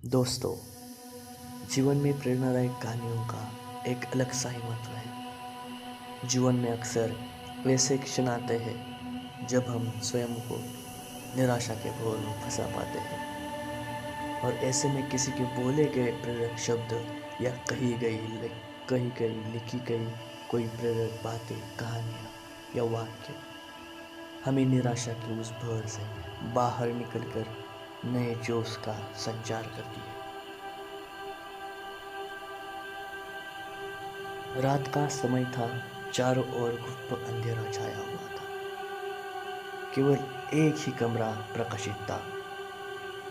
दोस्तों, जीवन में प्रेरणादायक कहानियों का एक अलग सा ही महत्व है। जीवन में अक्सर ऐसे क्षण आते हैं जब हम स्वयं को निराशा के भंवर में फंसा पाते हैं और ऐसे में किसी के बोले गए प्रेरक शब्द या कही गई लिखी गई कोई प्रेरक बातें, कहानियाँ या वाक्य हमें निराशा की उस भंवर से बाहर निकलकर नए जोश का संचार करती है। रात का समय था, चारों ओर घुप अंधेरा छाया हुआ था। केवल एक ही कमरा प्रकाशित था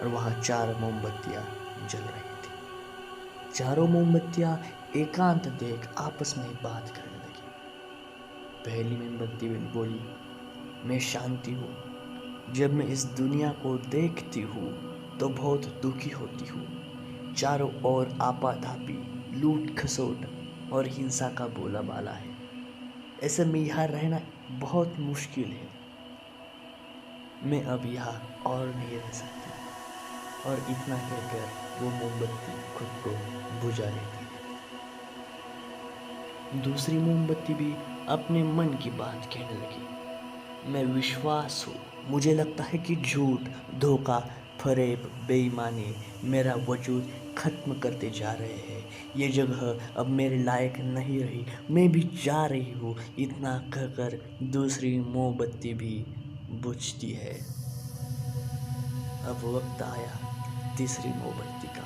और वहां 4 मोमबत्तियां जल रही थी। चारों मोमबत्तियां एकांत देख आपस में बात करने लगी। पहली मोमबत्ती बोली, मैं शांति हूँ। जब मैं इस दुनिया को देखती हूँ तो बहुत दुखी होती हूँ। चारों ओर आपाधापी, लूट खसोट और हिंसा का बोलाबाला है। ऐसे में यहाँ रहना बहुत मुश्किल है। मैं अब यहाँ और नहीं रह सकती। और इतना कहकर वो मोमबत्ती खुद को बुझा लेती है। दूसरी मोमबत्ती भी अपने मन की बात कहने लगी। मैं विश्वास हूँ। मुझे लगता है कि झूठ, धोखा, फरेब, बेईमानी मेरा वजूद खत्म करते जा रहे हैं। ये जगह अब मेरे लायक नहीं रही। मैं भी जा रही हूँ। इतना कहकर दूसरी मोमबत्ती भी बुझती है। अब वक्त आया तीसरी मोमबत्ती का।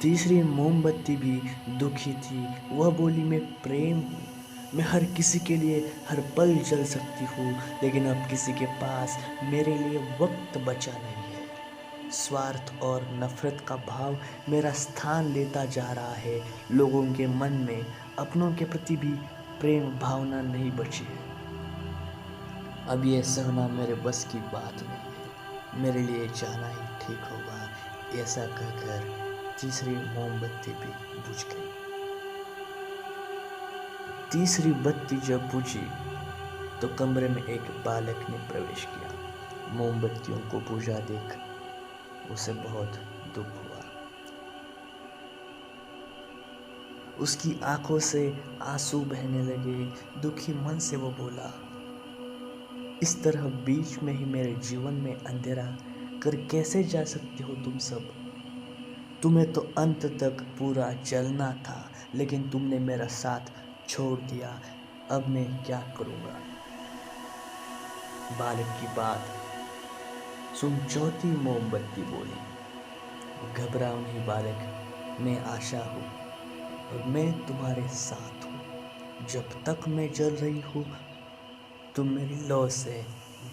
तीसरी मोमबत्ती भी दुखी थी। वह बोली, मैं प्रेम हूँ। मैं हर किसी के लिए हर पल जल सकती हूँ, लेकिन अब किसी के पास मेरे लिए वक्त बचा नहीं है। स्वार्थ और नफरत का भाव मेरा स्थान लेता जा रहा है। लोगों के मन में अपनों के प्रति भी प्रेम भावना नहीं बची है। अब ये सहना मेरे बस की बात नहीं है। मेरे लिए जाना ही ठीक होगा। ऐसा कहकर तीसरी मोमबत्ती भी बुझ गई। तीसरी बत्ती जब बुझी तो कमरे में एक बालक ने प्रवेश किया। मोमबत्तियों को बुझा देख उसे बहुत दुख हुआ। उसकी आंखों से आंसू बहने लगे। दुखी मन से वो बोला, इस तरह बीच में ही मेरे जीवन में अंधेरा कर कैसे जा सकते हो तुम सब? तुम्हें तो अंत तक पूरा चलना था, लेकिन तुमने मेरा साथ छोड़ दिया। अब मैं क्या करूँगा? बालक की बात सुन चौथी मोमबत्ती बोली, घबराओ नहीं बालक, मैं आशा हूँ और मैं तुम्हारे साथ हूँ। जब तक मैं जल रही हूँ तुम मेरी लौ से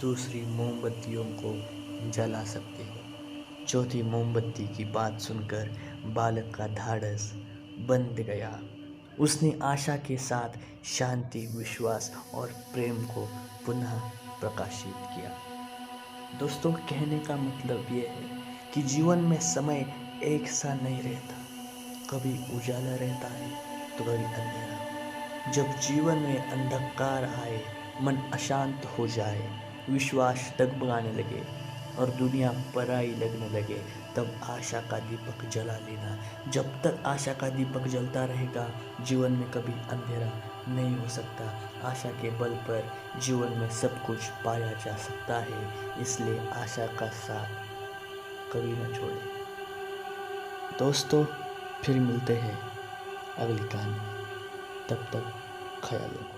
दूसरी मोमबत्तियों को जला सकते हो। चौथी मोमबत्ती की बात सुनकर बालक का ढाढ़स बंध गया। उसने आशा के साथ शांति, विश्वास और प्रेम को पुनः प्रकाशित किया। दोस्तों, कहने का मतलब ये है कि जीवन में समय एक सा नहीं रहता। कभी उजाला रहता है तो कभी अंधेरा। जब जीवन में अंधकार आए, मन अशांत हो जाए, विश्वास डगमगाने लगे और दुनिया पराई लगने लगे, तब आशा का दीपक जला लेना। जब तक आशा का दीपक जलता रहेगा, जीवन में कभी अंधेरा नहीं हो सकता। आशा के बल पर जीवन में सब कुछ पाया जा सकता है। इसलिए आशा का साथ कभी न छोड़ें। दोस्तों, फिर मिलते हैं अगली कहानी। तब तक ख्याल रखो।